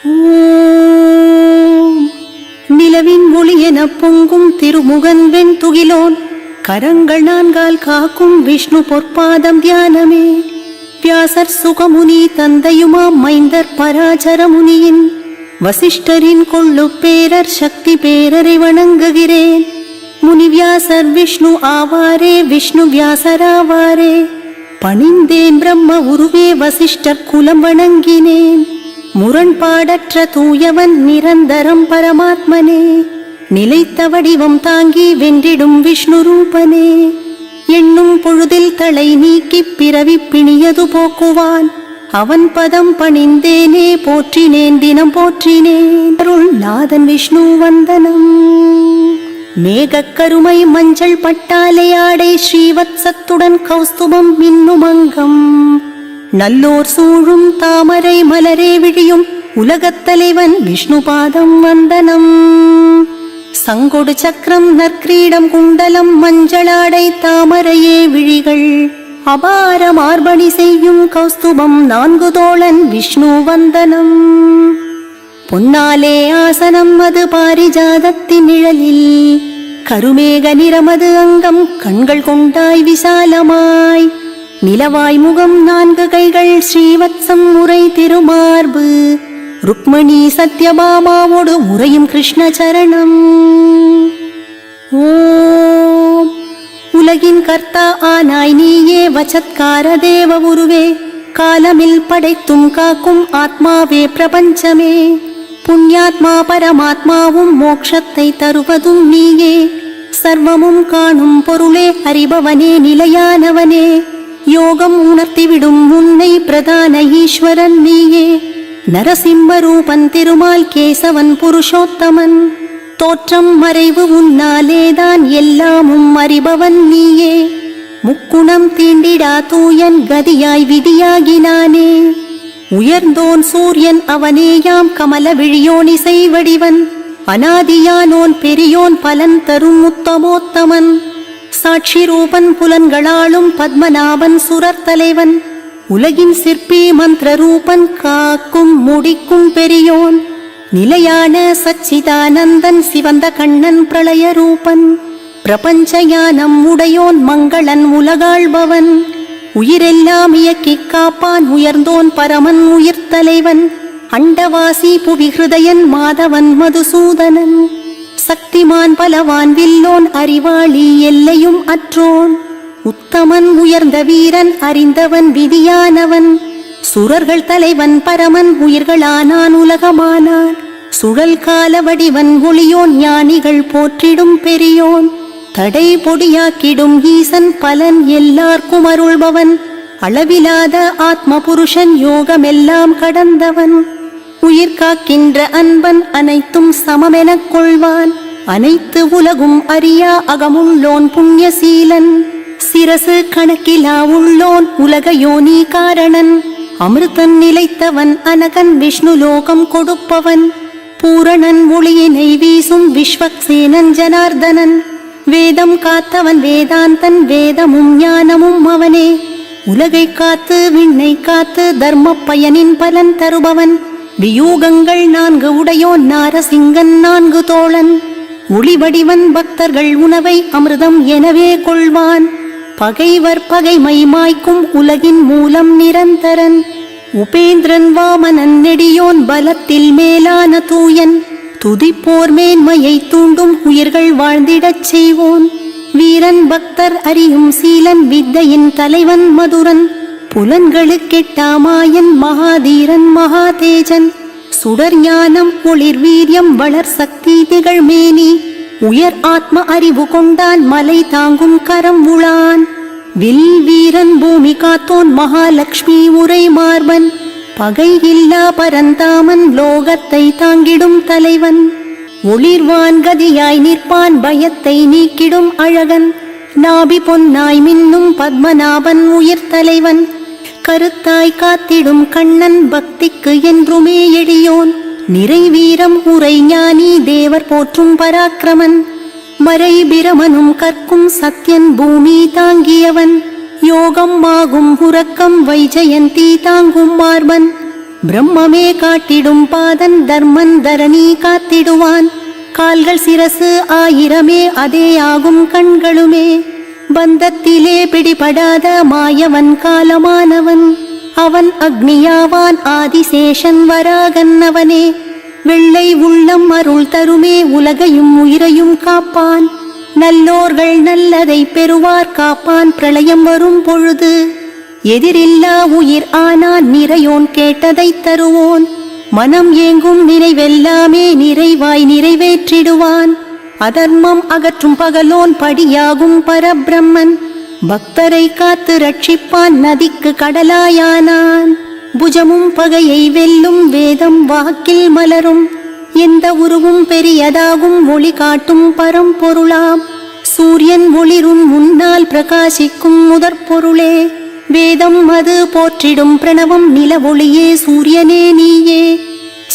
ஓம் நிலவின் ஒளியென பொங்கும் திருமுகன் வெண் துகிலோன் கரங்கள் நான்கால் காக்கும் விஷ்ணு பொற்பாதம் தியானமே. வியாசர் சுகமுனி தந்தையுமாம் மைந்தர் பராசர முனியின் வசிஷ்டரின் கொள்ளு பேரர் சக்தி பேரரை வணங்குகிறேன். முனிவியாசர் விஷ்ணு ஆவாரே, விஷ்ணு வியாசராவாரே. பணிந்தேன் பிரம்ம உருவே, வசிஷ்டர் குலம் வணங்கினேன். முரண்பாடற்ற தூயவன் நிரந்தரம் பரமாத்மனே. நிலைத்த வடிவம் தாங்கி வென்றிடும் விஷ்ணு ரூபனே. எண்ணும் பொழுதில் தலை நீக்கி பிறவி பிணியது போக்குவான். அவன் பதம் பணிந்தேனே, போற்றினேன் தினம் போற்றினேன். அருள் நாதன் விஷ்ணு வந்தனம். மேகக் கருமை மஞ்சள் பட்டாலை ஆடை ஸ்ரீவத்சத்துடன் கௌஸ்துபம் மின்னும் அங்கம். நல்லோர் சூழும் தாமரை மலரே விழியும் உலகத் தலைவன் விஷ்ணு பாதம் வந்தனம். சங்கொடு சக்கரம் நற்கிரீடம் குண்டலம் மஞ்சளாடை தாமரையே விழிகள். அபார மார்பணி செய்யும் கௌஸ்துபம் நான்கு தோழன் விஷ்ணு வந்தனம். பொன்னாலே ஆசனம் அது பாரிஜாதத்தின் நிழலில். கருமேக நிறமது அங்கம் கண்கள் கொண்டாய் விசாலமாய். நிலவாய் முகம் நான்கு கைகள் ஸ்ரீவத்சம் முறை திருமார்பு. ருக்மணி சத்யபாமாவோடு முறையும் கிருஷ்ண சரணம். ஓம் உலகின் கர்த்தா ஆனாய் நீயே, வசத்கார தேவ உருவே. காலமில் படைத்தும் காக்கும் ஆத்மாவே பிரபஞ்சமே. புண்ணியாத்மா பரமாத்மாவும் மோட்சத்தை தருவதும் நீயே. சர்வமும் காணும் பொருளே, அறிபவனே நிலையானவனே. யோகம் உணர்த்திவிடும் உன்னை பிரதான ஈஸ்வரன் நீயே. நரசிம்ம ரூபன் திருமால் கேசவன் புருஷோத்தமன். தோற்றம் மறைவு உன்னாலேதான் எல்லாமும் அறிபவன் நீயே. முக்குணம் தீண்டிடா தூயன் கதியாய் விதியாகினானே. உயர்ந்தோன் சூரியன் அவனேயாம் கமல விழியோன் இசை வடிவன். அநாதியானோன் பெரியோன் பலன் தரும் உத்தமோத்தமன். சாட்சி ரூபன் புலன்களாலும் பத்மநாபன் சுரர் தலைவன். உலகின் சிற்பி மந்திர ரூபன் காக்கும் முடிக்கும் பெரியோன். நிலையான சச்சிதானந்தன் சிவந்த கண்ணன் பிரளய ரூபன். பிரபஞ்ச ஞானம் உடையோன் மங்களன் உலகாள்பவன். உயிரெல்லாம் இயக்கி காப்பான் உயர்ந்தோன் பரமன் உயிர் தலைவன். அண்டவாசி புவி ஹிருதயன் மாதவன் மதுசூதனன். சக்திமான் பலவான் வில்லோன் அறிவாளி எல்லையும் அற்றோன். உத்தமன் உயர்ந்த வீரன் அறிந்தவன் விதியானவன். சுரர்கள் தலைவன் பரமன் உயிர்களானான் உலகமானான். சுழல் கால வடிவன் ஒளியோன் ஞானிகள் போற்றிடும் பெரியோன். தடை பொடியாக்கிடும் ஈசன் பலன் எல்லார்க்கும் அருள்பவன். அளவிலாத ஆத்ம புருஷன் யோகமெல்லாம் கடந்தவன். உயிர் காக்கின்ற அன்பன் அனைத்தும் சமமெனக் கொள்வான். அனைத்து உலகும் அறியா அகமுள்ளோன் புண்ணியசீலன். சிரசு கணக்கிலா உள்ளோன் உலக யோனி காரணன். அமிர்தன் நிலைத்தவன் அனகன் விஷ்ணு லோகம் கொடுப்பவன். பூரணன் ஒளியினை வீசும் விஸ்வக்சேனன் ஜனார்தனன். வேதம் காத்தவன் வேதாந்தன் வேதமும் ஞானமும் அவனே. உலகை காத்து விண்ணை காத்து தர்ம பயனின் பலன் தருபவன். வியூகங்கள் நான்கு உடையோன் நாரசிங்கன் நான்கு தோழன். ஒளிவடிவன் பக்தர்கள் உணவை அமிர்தம் எனவே கொள்வான். பகைவர் பகைமை மாய்க்கும் உலகின் மூலம் நிரந்தரன். உபேந்திரன் வாமனன் நெடியோன் பலத்தில் மேலான தூயன். துதிப்போர் மேன்மையை தூண்டும் உயிர்கள் வாழ்ந்திடச் செய்வோன். வீரன் பக்தர் அறியும் சீலன் வித்தையின் தலைவன் மதுரன். புலன்களுக்கெட்டாமாயன் மகாதீரன் மகாதேஜன். சுடர் ஞானம் ஒளிர் வீரியம் வளர் சக்தி திகழ் மேனி. உயர் ஆத்ம அறிவு கொண்டான் மலை தாங்கும் கரம் உளான். வில் வீரன் பூமி காத்தோன் மகாலட்சுமி உரை மார்பன். பகை இல்லா பரந்தாமன் லோகத்தை தாங்கிடும் தலைவன். ஒளிர்வான் கதியாய் நிற்பான் பயத்தை நீக்கிடும் அழகன். நாபி பொன்னாய் மின்னும் பத்மநாபன் உயிர் தலைவன். கருத்தாய் காத்திடும் கண்ணன் பக்திக்கு என்றுமே எளியோன். நிறைவீரம் உரை ஞானி தேவர் போற்றும் பராக்கிரமன். மறை பிரமனும் கற்கும் சத்யன் பூமி தாங்கியவன். யோகம் ஆகும் உறக்கம் வைஜயந்தி தாங்கும் மார்பன். பிரம்மமே காட்டிடும் பாதன் தர்மன் தரணி காத்திடுவான். கால்கள் சிரசு ஆயிரமே அதே ஆகும் கண்களுமே. பந்தத்திலே பிடிபடாத மாயவன் காலமானவன். அவன் அக்னியாவான் ஆதிசேஷன் வராகன் அவனே. வெள்ளை உள்ளம் அருள் தருமே உலகையும் உயிரையும் காப்பான். நல்லோர்கள் நல்லதை பெறுவார் காப்பான் பிரளயம் வரும் பொழுது. எதிரில்லா உயிர் ஆனான் நிறையோன் கேட்டதை தருவோன். மனம் ஏங்கும் நினைவெல்லாமே நிறைவாய் நிறைவேற்றிடுவான். அதர்மம் அகற்றும் பகலோன் படியாகும் பரபிரம்மன். பக்தரை காத்து ரட்சிப்பான் நதிக்கு கடலாயானான். புஜமும் பகையை வெல்லும் வேதம் வாக்கில் மலரும். எந்த உருவும் பெரியதாகும் ஒளி காட்டும் பரம்பொருளாம். சூரியன் ஒளிரும் முன்னால் பிரகாசிக்கும் முதற்பொருளே. வேதம் அது போற்றிடும் பிரணவம் நில ஒளியே சூரியனே நீயே.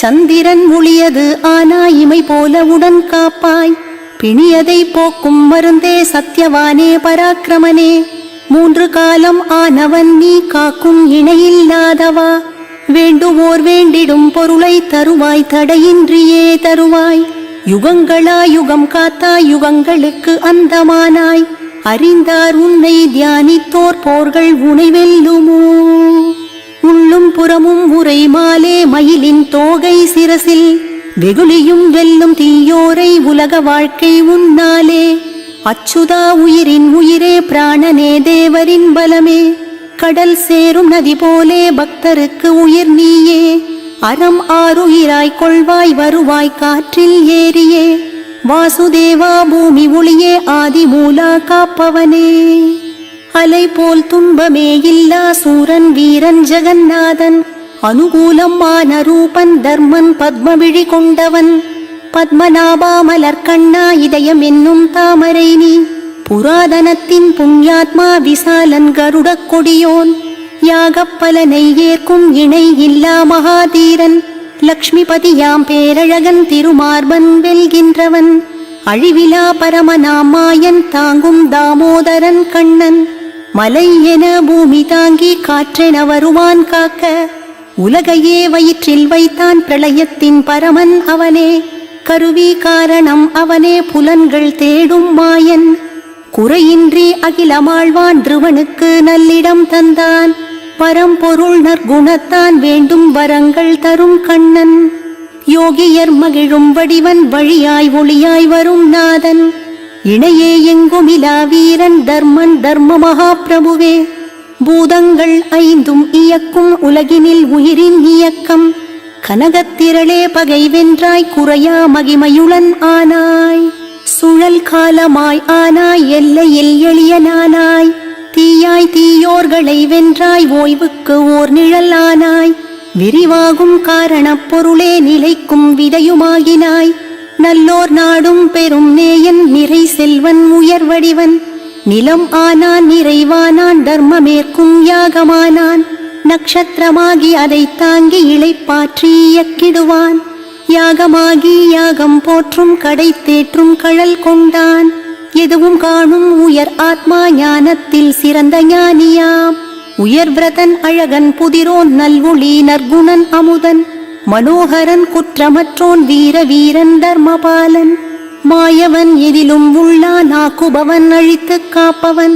சந்திரன் ஒளியது ஆனா இமை போல உடன் காப்பாய். பிணியதை போக்கும் மருந்தே சத்யவானே பராக்கிரமனே. 3 காலம் ஆனவன் நீ காக்கும் இணையில்லாதவா. வேண்டுவோர் வேண்டிடும் பொருளை தருவாய் தடையின்றியே தருவாய். யுகங்களாய் யுகம் காத்தாய் யுகங்களுக்கு அந்தமானாய். அறிந்தார் உன்னை தியானித்தோர் போர்கள் உனை வெல்லுமோ. உள்ளும் புறமும் உரை மாலே மயிலின் தோகை சிரசில். வெகுளியும் வெல்லும் தீயோரை உலக வாழ்க்கை உன்னாலே. அச்சுதா உயிரின் உயிரே பிராணனே தேவரின் பலமே. கடல் சேரும் நதி போலே பக்தருக்கு உயிர் நீயே. அறம் ஆறுயிராய் கொள்வாய் வருவாய் காற்றில் ஏறியே. வாசுதேவா பூமி ஒளியே ஆதிமூலா காப்பவனே. அலை போல் துன்பமே இல்லா சூரன் வீரன் ஜெகநாதன். அனுகூலம் ஆன ரூபன் தர்மன் பத்மவிழி கொண்டவன். பத்மநாபா மலர்கண்ணா இதயம் என்னும் தாமரை நீ. புராதனத்தின் புண்ணியாத்மா விசாலன் கருடக் கொடியோன். யாகப் பலனை ஏற்கும் இணை இல்லா மகாதீரன். லக்ஷ்மிபதியாம் பேரழகன் திருமார்பன் வெல்கின்றவன். அழிவிலா பரமனாம் மாயன் தாங்கும் தாமோதரன் கண்ணன். மலை என பூமி தாங்கி காற்றென வருவான் காக்க. உலகையே வயிற்றில் வைத்தான் பிரளயத்தின் பரமன் அவனே. கருவி காரணம் அவனே புலன்கள் தேடும் மாயன். குறையின்றி அகிலமாழ்வான் திருவனுக்கு நல்லிடம் தந்தான். பரம்பொருள் நற்குணத்தான் வேண்டும் வரங்கள் தரும் கண்ணன். யோகியர் மகிழும் வடிவன் வழியாய் ஒளியாய் வரும் நாதன். இணையே எங்குமிலா வீரன் தர்மன் தர்ம மகாபிரபுவே. பூதங்கள் 5 இயக்கும் உலகினில் உயிரின் இயக்கம். கனகத்திரளே பகை வென்றாய் குறையா மகிமையுளன் ஆனாய். சுழல் காலமாய் ஆனாய் எல்லையில் எளியனானாய். தீயாய் தீயோர்களை வென்றாய் ஓய்வுக்கு ஓர் நிழல் ஆனாய். விரிவாகும் காரணப் பொருளே நிலைக்கும் விதையுமாகினாய். நல்லோர் நாடும் பெரும் நேயன் நிறை செல்வன் உயர் வடிவன். நிலம் ஆனான் நிறைவானான் தர்மமேற்கும் யாகமானான். நக்ஷத்திரமாகி அதை தாங்கி இளைப்பாற்றி இயக்கிடுவான். யாகமாகி யாகம் போற்றும் கடை தேற்றும் கழல் கொண்டான். எதுவும் காணும் உயர் ஆத்மா ஞானத்தில் சிறந்த ஞானியாம். உயர் விரதன் அழகன் புதிரோன் நல்வொளி நற்குணன் அமுதன். மனோகரன் குற்றமற்றோன் வீர வீரன் தர்மபாலன். மாயவன் எதிலும் உள்ளான் ஆக்குபவன் அழித்து காப்பவன்.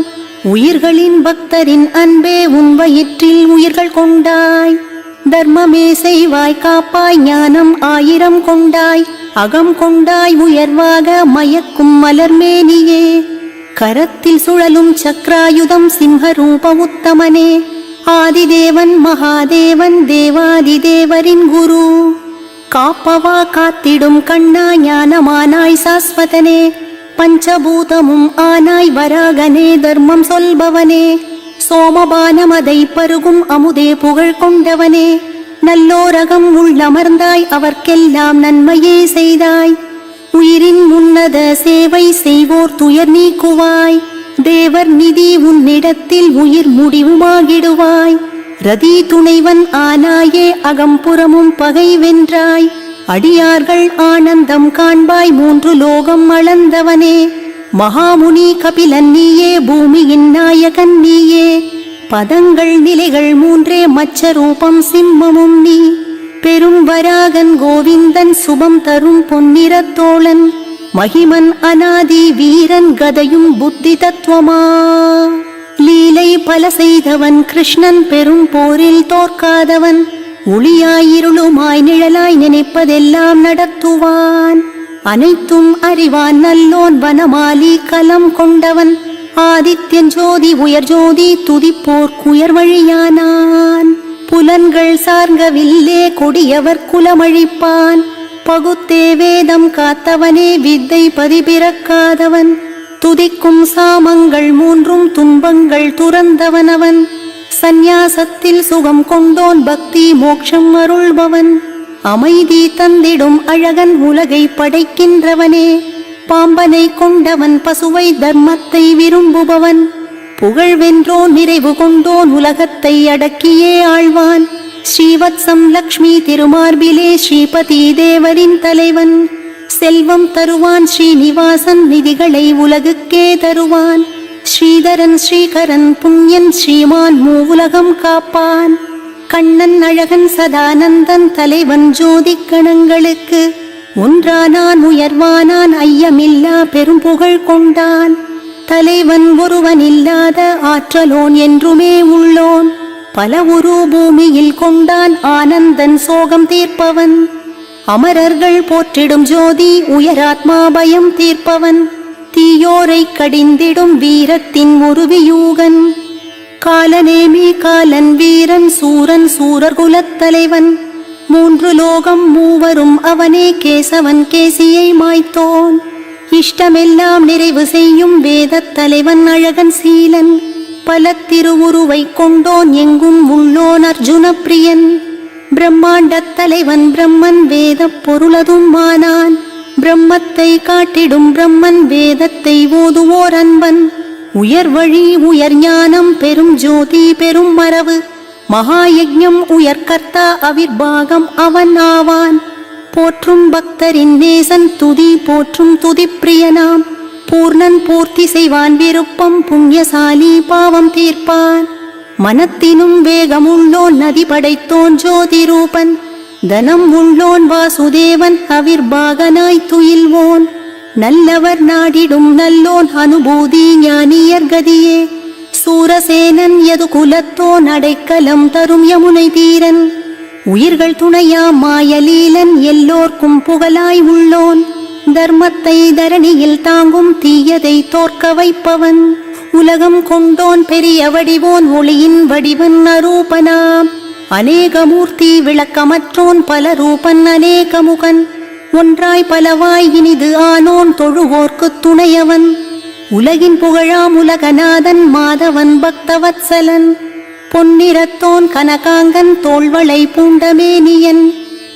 உயிர்களின் பக்தரின் அன்பே உன் வயிற்றில் உயிர்கள் கொண்டாய். தர்மமே செய்வாய் காப்பாய் ஞானம் 1000 கொண்டாய். அகம் கொண்டாய் உயர்வாக மயக்கும் மலர்மேனியே. கரத்தில் சுழலும் சக்ராயுதம் சிம்ஹரூப உத்தமனே. ஆதிதேவன் மகாதேவன் தேவாதிதேவரின் குரு. காப்பவா காத்திடும் கண்ணா ஞானமானாய் சாஸ்வதனே. பஞ்சபூதமும் ஆனாய் வராகனே தர்மம் சொல்பவனே. சோமபானமதை பருகும் அமுதே புகழ் கொண்டவனே. நல்லோரகம் உள்ளமர்ந்தாய் அவர்க்கெல்லாம் நன்மையே செய்தாய். உயிரின் உன்னத சேவை செய்வோர் துயர் நீக்குவாய். தேவர் நிதி உன்னிடத்தில் உயிர் முடிவுமாகிடுவாய். ரதி துணைவன் ஆனாயே அகம்புறமும் பகை வென்றாய். அடியார்கள் ஆனந்தம் காண்பாய் 3 லோகம் அளந்தவனே. மகாமுனி கபிலன் நீயே பூமியின் நாயகன் நீயே. பதங்கள் நிலைகள் 3 மச்ச ரூபம் சிம்மமும் நீ. பெரும் வராகன் கோவிந்தன் சுபம் தரும் பொன்னிறத்தோழன் மகிமன் அநாதி வீரன் கதையும் புத்தி தத்துவமா லீலை பல செய்தவன் கிருஷ்ணன் பெரும் போரில் தோற்காதவன் ஒளியாயிருளுமாய் நிழலாய் நினைப்பதெல்லாம் நடத்துவான் அனைத்தும் அறிவான் நல்லோன் வனமாலி கலம் கொண்டவன் ஆதித்யன் ஜோதி உயர் ஜோதி துதிப்போர்க்குயர் வழியானான் புலன்கள் சார்ந்தவில்லே கொடியவர் குலமழிப்பான் பகுத்தே வேதம் காத்தவனே வித்தை பதிபிறக்காதவன் துதிக்கும் சாமங்கள் மூன்றும் துன்பங்கள் துறந்தவனவன் சந்நியாசத்தில் சுகம் கொண்டோன் பக்தி மோட்சம் அருள்பவன் அமைதி தந்திடும் அழகன் உலகை படைக்கின்றவனே பாம்பனை கொண்டவன் பசுவை தர்மத்தை விரும்புபவன் புகழ் வென்றோன் நிறைவு கொண்டோன் உலகத்தை அடக்கியே ஆழ்வான் ஸ்ரீவத்சம் லக்ஷ்மி திருமார்பிலே ஸ்ரீபதி தேவரின் தலைவன் செல்வம் தருவான் ஸ்ரீனிவாசன் நிதிகளை உலகுக்கே தருவான் ஸ்ரீதரன் ஸ்ரீகரன் புண்ணியன் ஸ்ரீமான் மூவுலகம் காப்பான் கண்ணன் அழகன் சதானந்தன் தலைவன் ஜோதி கணங்களுக்கு ஒன்றானான் உயர்வானான் ஐயமில்லா பெரும் புகழ் கொண்டான் தலைவன் ஒருவன் இல்லாத ஆற்றலோன் என்றுமே உள்ளோன் பல உரு பூமியில் கொண்டான் ஆனந்தன் சோகம் தீர்ப்பவன் அமரர்கள் போற்றிடும் ஜோதி உயராத்மா பயம் தீர்ப்பவன் தீயோரை கடிந்திடும் வீரத்தின் உருவியூகன் காலநேமி காலன் வீரன் சூரன் சூரர் குலத்தலைவன் மூன்று லோகம் மூவரும் அவனே கேசவன் கேசியை மாய்த்தோன் இஷ்டமெல்லாம் நிறைவு செய்யும் வேதத் தலைவன் அழகன் சீலன் பல திருவுருவை கொண்டோன் எங்கும் உள்ளோன் அர்ஜுன பிரியன் பிரம்மாண்டத் தலைவன் பிரம்மன் வேதப் பொருளதும் ஆனான் பிரம்மத்தை காட்டிடும் பிரம்மன் வேதத்தை ஓதுவோர் அன்பன் உயர் வழி உயர் ஞானம் பெரும் ஜோதி பெரும் மரபு மகாயஜ்ஞம் உயர்கர்த்தா அவிர்பாகம் அவன் ஆவான் போற்றும் பக்தரின் நேசன் துதி போற்றும் துதிப்பிரியனாம் பூர்ணன் பூர்த்தி செய்வான் விருப்பம் புண்ணியசாலி பாவம் தீர்ப்பான் மனத்தினும் வேகமுள்ளோன் நதி படைத்தோன் ஜோதி ரூபன் தனம் உள்ளோன் வாசுதேவன் அவிர்பாகனாய் துயில்வோன் நல்லவர் நாடிடும் நல்லோன் அனுபூதி ஞானியர் கதியே சூரசேனன் எது குலத்தோன் அடைக்கலம் தரும் யமுனை தீரன் உயிர்கள் துணையாம் மாயலீலன் எல்லோர்க்கும் புகழாய் உள்ளோன் தர்மத்தை தரணியில் தாங்கும் தீயதை தோற்க வைப்பவன் உலகம் கொண்டோன் பெரிய வடிவோன் ஒளியின் வடிவன் அரூபனாம் அநேகமூர்த்தி விளக்கமற்றோன் பல ரூபன் அநேகமுகன் ஒன்றாய் பலவாய் இனிது ஆனோன் தொழுவோர்க்குத் துணையவன் உலகின் புகழாம் உலகநாதன் மாதவன் பக்தவத்சலன் பொன்னிறத்தோன் கனகாங்கன் தோள்வளை பூண்டமேனியன்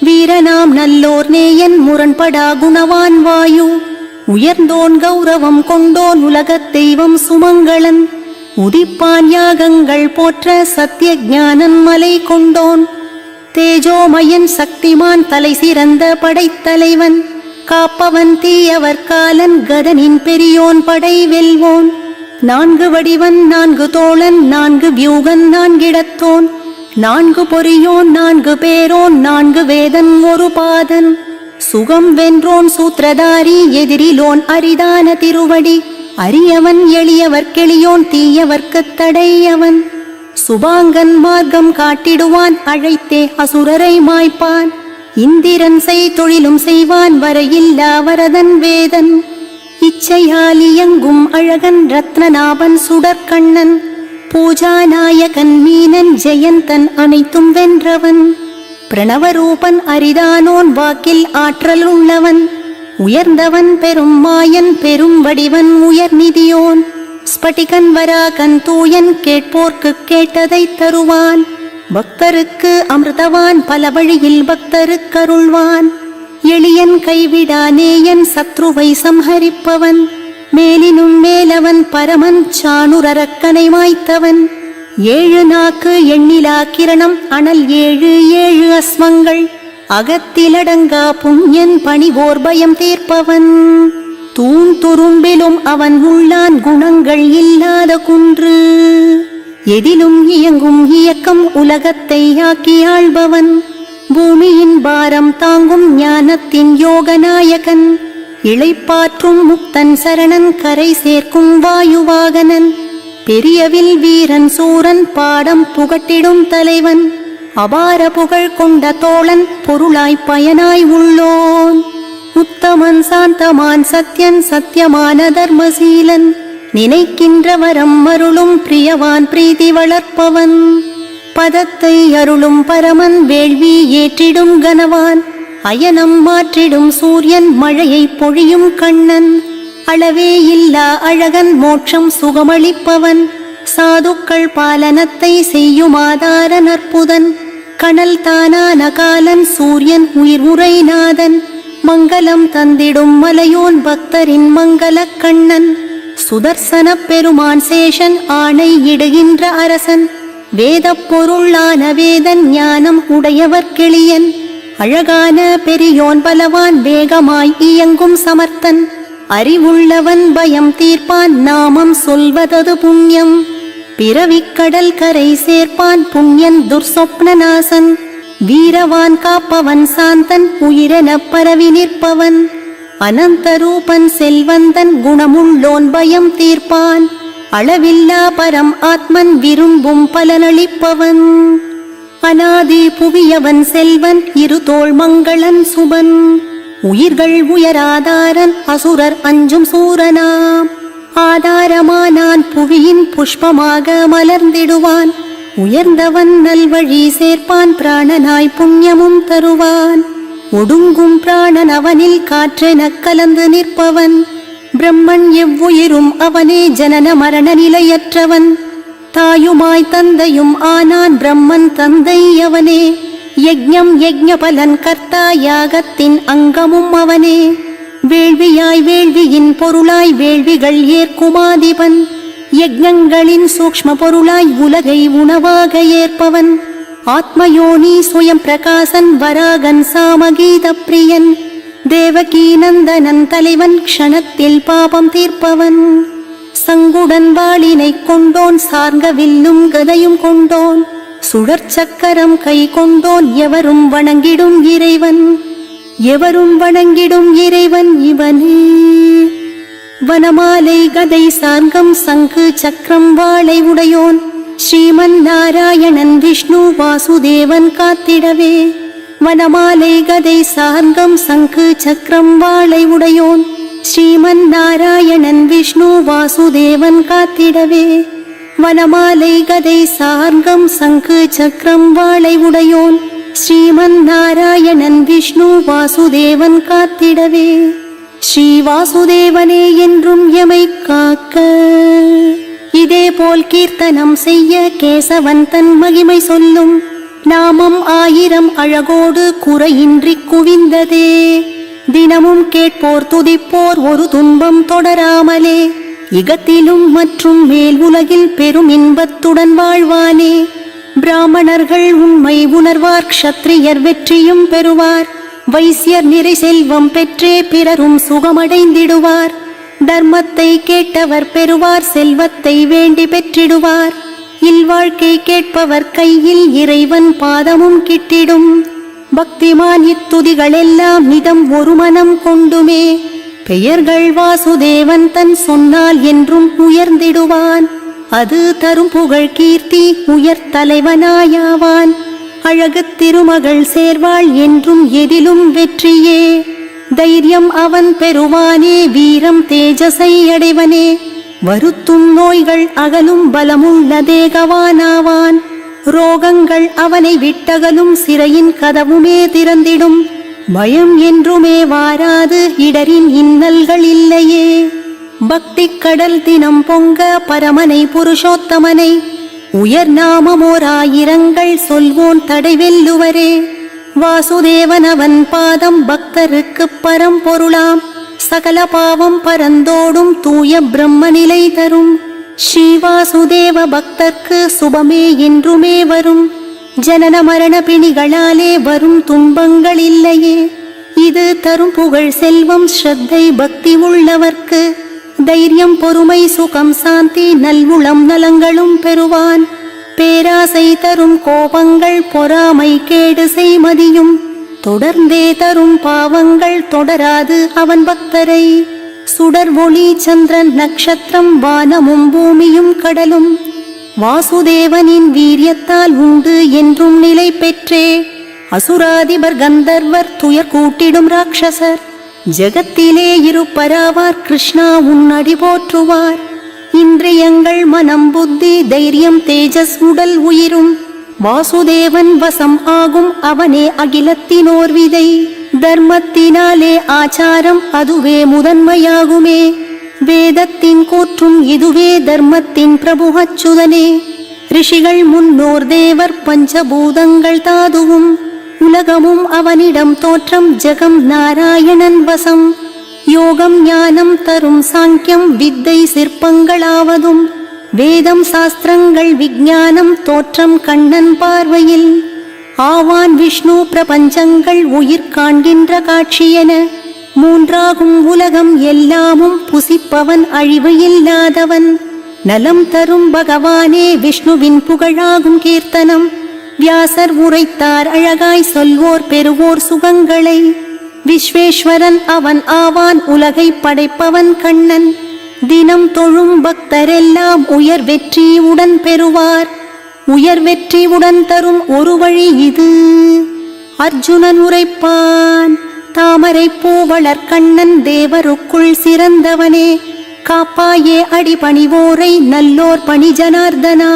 வீரனாம் நல்லோர் நேயன் முரண்படா குணவான் வாயு உயர்ந்தோன் கௌரவம் கொண்டோன் உலகத் தெய்வம் சுமங்களன் உதிப்பான் யாகங்கள் போற்ற சத்திய ஞானன் மலை கொண்டோன் தேஜோமயன் சக்திமான் தலை சிறந்த படைத்தலைவன் காப்பவன் தீயவர் காலன் கதனின் பெரியோன் படை வெல்வோன் நான்கு வடிவன் நான்கு தோழன் நான்கு வியூகன் நான்கிடத்தோன் நான்கு பொறியோன் நான்கு பேரோன் நான்கு வேதன் ஒரு பாதன் சுகம் வென்றோன் சூத்திரதாரி எதிரிலோன் அரிதான திருவடி அரியவன் எளியவர் கெளியோன் தீயவர்க்குத் தடையவன் சுபாங்கன் மார்க்கம் காட்டிடுவான் அழைத்தே அசுரரை மாய்ப்பான் இந்திரன் செய் தொழிலும் செய்வான் வரையில்லா வரதன் வேதன் இச்சையால் இயங்கும் அழகன் ரத்னநாபன் சுடற்கண்ணன் பூஜாநாயகன் மீனன் ஜெயந்தன் அனைத்தும் வென்றவன் பிரணவரூபன் அரிதானோன் வாக்கில் ஆற்றல் உள்ளவன் உயர்ந்தவன் பெரும் மாயன் பெரும் வடிவன் உயர் நிதியோன் ஸ்படிகன் வராகன் தூயன் கேட்போர்க்கு கேட்டதை தருவான் பக்தருக்கு அமிர்தவான் பல வழியில் பக்தருக்கருள்வான் எளியன் கைவிடானேயன் சத்ருவை சம்ஹரிப்பவன் மேலினும் மேலவன் பரமன் சாணுரக்கனை மாய்த்தவன் ஏழு நாக்கு எண்ணிலா கிரணம் அனல் ஏழு ஏழு அஸ்வங்கள் அகத்திலடங்கா புண்ணியன் பணிவோர் பயம் தீர்ப்பவன் தூண் துரும்பிலும் அவன் உள்ளான் குணங்கள் இல்லாத குன்று எதிலும் இயங்கும் இயக்கம் உலகத்தை ஆக்கி ஆள்பவன் பூமியின் பாரம் தாங்கும் ஞானத்தின் யோகநாயகன், இளைப்பாற்றும் முக்தன் சரணன், கரை சேர்க்கும் வாயுவாகனன், பெரியவில் வீரன் சூரன், பாடம் புகட்டிடும் தலைவன், அபார புகழ் கொண்ட தோழன், பொருளாய் பயனாய் உள்ளோன், உத்தமன் சாந்தமான் சத்யன், சத்தியமான தர்மசீலன், நினைக்கின்ற வரம் அருளும் பிரியவான், பிரீதி வளர்ப்பவன், பதத்தை அருளும் பரமன், வேள்வி ஏற்றிடும் கனவான், அயனம் மாற்றிடும் சூரியன், மழையை பொழியும் கண்ணன், அளவே இல்லா அழகன், மோட்சம் சுகமளிப்பவன், சாதுக்கள் பாலனத்தை செய்யும் ஆதார நற்புதன், கனல் தானான காலன், சூரியன் உயிர் உரைநாதன், மங்களம் தந்திடும் மலையோன், பக்தரின் மங்கள கண்ணன், சுதர்சன பெருமான் சேஷன், ஆணை இடுகின்ற அரசன், வேத பொருளான வேதன், ஞானம் உடையவர் கிளியன், அழகான பெரியோன் பலவான், வேகமாய் இயங்கும் சமர்த்தன், அறிவுள்ளவன் பயம் தீர்ப்பான், நாமம் சொல்வதது புண்ணியம், பிறவிக்கடல் கரை சேர்ப்பான், புண்ணியன் துர்சொப்னநாசன், வீரவான் காப்பவன் சாந்தன், உயிரென பரவி நிற்பவன், அனந்த ரூபன் செல்வந்தன், குணமுள்ளோன் பயம் தீர்ப்பான், அளவில்லா பரம் ஆத்மன், விரும்பும் பலனளிப்பவன், அநாதி புவியவன் செல்வன், இருதோள் மங்களன் சுபன், உயிர்கள் உயராதாரன், அசுரர் அஞ்சும் சூரனாம், ஆதாரமானான் புவியின் புஷ்பமாக மலர்ந்திடுவான், உயர்ந்தவன் நல்வழி சேர்ப்பான், பிராணனாய் புண்ணியமும் தருவான், ஒடுங்கும் பிராணன் அவனில் காற்றெனக் கலந்து நிற்பவன், பிரம்மன் எவ்வுயிரும் அவனே, ஜனன மரண நிலையற்றவன், தாயுமாய் தந்தையும் ஆனான், பிரம்மன் தந்தை அவனே, யஜ்ஞம் யஜ்ஞ பலன் கர்த்தா, யாகத்தின் அங்கமும் அவனே, வேள்வியாய் வேள்வியின் பொருளாய் வேள்விகள் ஏற்குமாதிபன், யஜ்ஞங்களின் சூக்ஷ்ம பொருளாய் உலகை உணவாக ஏற்பவன், ஆத்மயோனி சுயம் பிரகாசன், வராகன் சாமகீத பிரியன், தேவகீ நந்தனன் தலைவன், க்ஷணத்தில் பாபம் தீர்ப்பவன், சங்குடன் வாளினை கொண்டோன், சார்ந்த வில்லும் கதையும் கொண்டோன், சுழற்சக்கரம் கை கொண்டோன், எவரும் வணங்கிடும் இறைவன், எவரும் வணங்கிடும் இறைவன் இவனே, வனமாலை கதை சார்கம் சங்கு சக்கரம் வாளை உடையோன், ஸ்ரீமன் நாராயணன் விஷ்ணு வாசுதேவன் காத்திடவே, வனமாலை கதை சார்கம் சங்கு சக்கரம் வாளை உடையோன், ஸ்ரீமன் நாராயணன் விஷ்ணு வாசுதேவன் காத்திடவே, வனமாலை கதை சார்கம் சங்கு சக்கரம் வாளை உடையோன், ஸ்ரீமன் நாராயணன் விஷ்ணு வாசுதேவன் காத்திடவே, ஸ்ரீ வாசுதேவனே என்றும் எமை காக்க, இதேபோல் கீர்த்தனம் செய்ய கேசவன் தன் மகிமை சொல்லும், நாமம் 1000 அழகோடு குறையின்றி குவிந்ததே, தினமும் கேட்போர் துதிப்போர் ஒரு துன்பம் தொடராமலே, இகத்திலும் மற்றும் மேல் உலகில் பெரும் இன்பத்துடன் வாழ்வானே, பிராமணர்கள் உண்மை உணர்வார், க்ஷத்ரியர் வெற்றியும் பெறுவார், வைசியர் நிறை செல்வம் பெற்றே பிறரும் சுகமடைந்திடுவார், தர்மத்தை கேட்டவர் பெறுவார், செல்வத்தை வேண்டி பெற்றிடுவார், இல்வாழ்க்கை கேட்பவர் கையில் இறைவன் பாதமும் கிட்டிடும், பக்திமான் இத்துதிகளெல்லாம் நிதம் ஒரு மனம் கொண்டுமே, பெயர்கள் வாசுதேவன் தன் சொன்னால் என்றும் உயர்ந்திடுவான், அது தரும் புகழ் கீர்த்தி உயர் தலைவனாயாவான், அழகு திருமகள் சேர்வாள் என்றும் எதிலும் வெற்றியே, தைரியம் அவன் பெறுவானே, வீரம் தேஜசை அடைவனே, வருத்தும் நோய்கள் அகலும் பலமுள்ள தேகவானாவான், ரோகங்கள் அவனை விட்டகலும் சிறையின் கதவுமே திறந்திடும், பயம் என்றுமே வாராது இடரின் இன்னல்கள் இல்லையே, பக்தி கடல் தினம் பொங்க பரமனை புருஷோத்தமனை, உயர் நாமமோர் 1000 சொல்வோன் தடைவெல்லுவரே, வாசுதேவன் அவன் பாதம் பக்தருக்கு பரம்பொருளாம், சகல பாவம் பரந்தோடும் தூய பிரம்ம நிலை தரும், ஸ்ரீவாசுதேவ பக்தர்க்கு சுபமே என்றுமே வரும், ஜனன மரண பிணிகளாலே வரும் துன்பங்கள் இல்லையே, இது தரும் புகழ் செல்வம் ஸ்ரத்தை பக்தி உள்ளவர்க்கு, தைரியம் பொறுமை சுகம் சாந்தி நல்வுளம் நலங்களும் பெறுவான், பேராசை தரும் கோபங்கள் பொறாமை கேடு செய்மதியும் தொடர்ந்தே தரும் பாவங்கள் தொடராது அவன் பக்தரை. சுடர் ஒளி சந்திரன் நட்சத்திரம் வானமும் பூமியும் கடலும் வாசுதேவனின் வீரியத்தால் உண்டு என்றும் நிலை பெற்றே. அசுராதிபர் கந்தர்வர் துயர் கூட்டிடும் ராட்சசர் ஜெகத்திலே இருப்பராவார். கிருஷ்ணா உன் அடி போற்றுவார். இந்திரியங்கள் மனம் புத்தி தைரியம் தேஜஸ் உடல் உயிரும் வாசுதேவன் வசம் ஆகும். அவனே அகிலத்தினோர் விதை. தர்மத்தினாலே ஆச்சாரம் அதுவே முதன்மையாகுமே. வேதத்தின் கூற்றும் இதுவே தர்மத்தின் பிரபு அச்சுதனே. ரிஷிகள் முன்னோர் தேவர் பஞ்சபூதங்கள் தாதுவும் உலகமும் அவனிடம் தோற்றம். ஜெகம் நாராயணன் வசம். யோகம் ஞானம் தரும் சாங்கியம் வித்தை சிற்பங்களாவதும் வேதம் சாஸ்திரங்கள் விஞ்ஞானம் தோற்றம் கண்ணன் பார்வையில். ஆவான் விஷ்ணு பிரபஞ்சங்கள் உயிர் காண்கின்ற காட்சியென மூன்றாகும் உலகம் எல்லாமும் புசிப்பவன் அழிவு இல்லாதவன். நலம் தரும் பகவானே விஷ்ணுவின் புகழாகும் கீர்த்தனம். வியாசர் உரைத்தார் அழகாய் சொல்வோர் பெறுவோர் சுகங்களை. விஸ்வேஸ்வரன் அவன் ஆவான் உலகை படைப்பவன் கண்ணன். தினம் தொழும் பக்தரெல்லாம் உயர் வெற்றியுடன் பெறுவார். உயர் வெற்றியுடன் தரும் ஒரு வழி இது. அர்ஜுனன் உரைப்பான் தாமரை பூவளர் கண்ணன் தேவருக்குள் சிறந்தவனே. காப்பாயே அடிபணிவோரை நல்லோர் பணி ஜனார்தனா.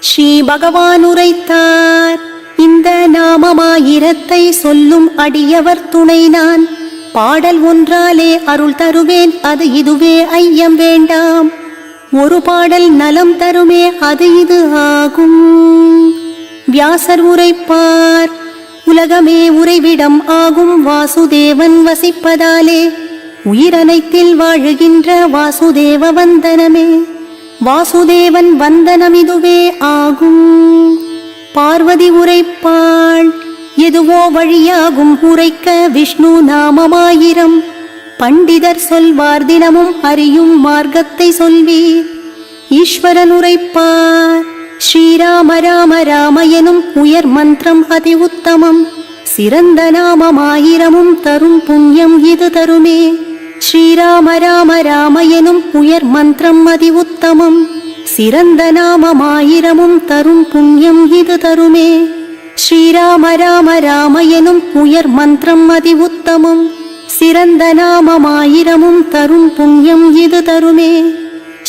ஸ்ரீ பகவான் உரைத்தார் இந்த நாமமாயிரத்தை சொல்லும் அடியவர் துணை நான். பாடல் ஒன்றாலே அருள் தருவேன் அது இதுவே ஐயம் வேண்டாம். ஒரு பாடல் நலம் தருமே அது இது ஆகும். வியாசர் உரைப்பார் உலகமே உறைவிடம் ஆகும் வாசுதேவன் வசிப்பதாலே. உயிரனைத்தில் வாழுகின்ற வாசுதேவ வந்தனமே. வாசுதேவன் வந்தனம் இதுவே ஆகும். பார்வதி உரைப்பாள் எதுவோ வழியாகும் உரைக்க விஷ்ணு நாமமாயிரம். பண்டிதர் சொல்வார் தினமும் அறியும் மார்க்கத்தை சொல்வீர். ஈஸ்வரன் உரைப்பார் ஸ்ரீராம ராம ராம எனும் உயர் மந்திரம் அதி உத்தமம். சிறந்த நாமமாயிரமும் தரும் புண்ணியம் இது தருமே. ஸ்ரீராம ராம ராம எனும் உயர் மந்திரம் அதி உத்தமம். சிறந்த நாமமாயிரமும் தரும் புண்ணியம் இது தருமே. ஸ்ரீராம ராம ராம எனும் உயர் மந்திரம் அதி உத்தமம். சிறந்த நாமமாயிரமும் தரும் புண்ணியம் இது தருமே.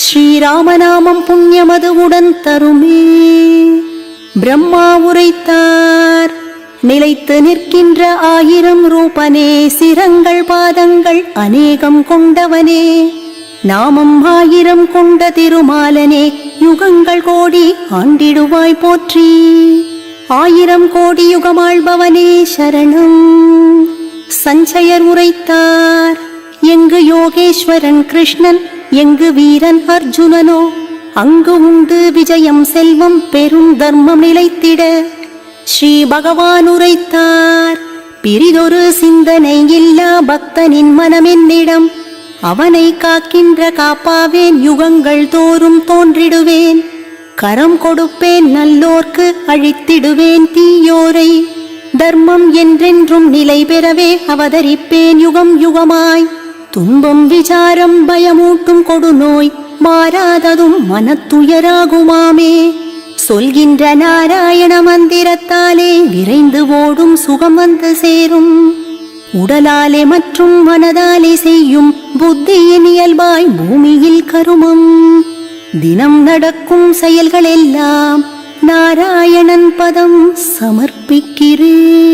ஸ்ரீராமநாமம் புண்ணியமது உடன் தருமே. பிரம்மா உரைத்தார் நிலைத்து நிற்கின்ற 1000 ரூபனே. சிரங்கள் பாதங்கள் அநேகம் கொண்டவனே. நாமம் 1000 கொண்ட திருமாலனே. யுகங்கள் கோடி ஆண்டிடுவாய் போற்றி. 1000 கோடி யுகமாழ்பவனே சரணம். சஞ்சயர் உரைத்தார் எங்கு யோகேஸ்வரன் கிருஷ்ணன் எங்கு வீரன் அர்ஜுனனோ அங்கு உண்டு விஜயம் செல்வம் பெரும் தர்மம் நிலைத்திட. ஸ்ரீ பகவான் உரைத்தார் பிரிதொரு சிந்தனை இல்லா பக்தனின் மனமென்னிடம். அவனை காக்கின்ற காப்பாவேன் யுகங்கள் தோறும் தோன்றிடுவேன். கரம் கொடுப்பேன் நல்லோர்க்கு அழித்திடுவேன் தீயோரை. தர்மம் என்றென்றும் நிலை பெறவே அவதரிப்பேன் யுகம் யுகமாய். துன்பம் விசாரம் பயமூட்டும் கொடுநோய் மாறாததும் மனத்துயராகுமாமே. சொல்கின்ற நாராயண மந்திரத்தாலே விரைந்து ஓடும் சுகம் வந்து சேரும். உடலாலே மற்றும் மனதாலே செய்யும் புத்தியின் இயல்பாய் பூமியில் கருமம். தினம் நடக்கும் செயல்களெல்லாம் நாராயணன் பதம் சமர்ப்பிக்கிறேன்.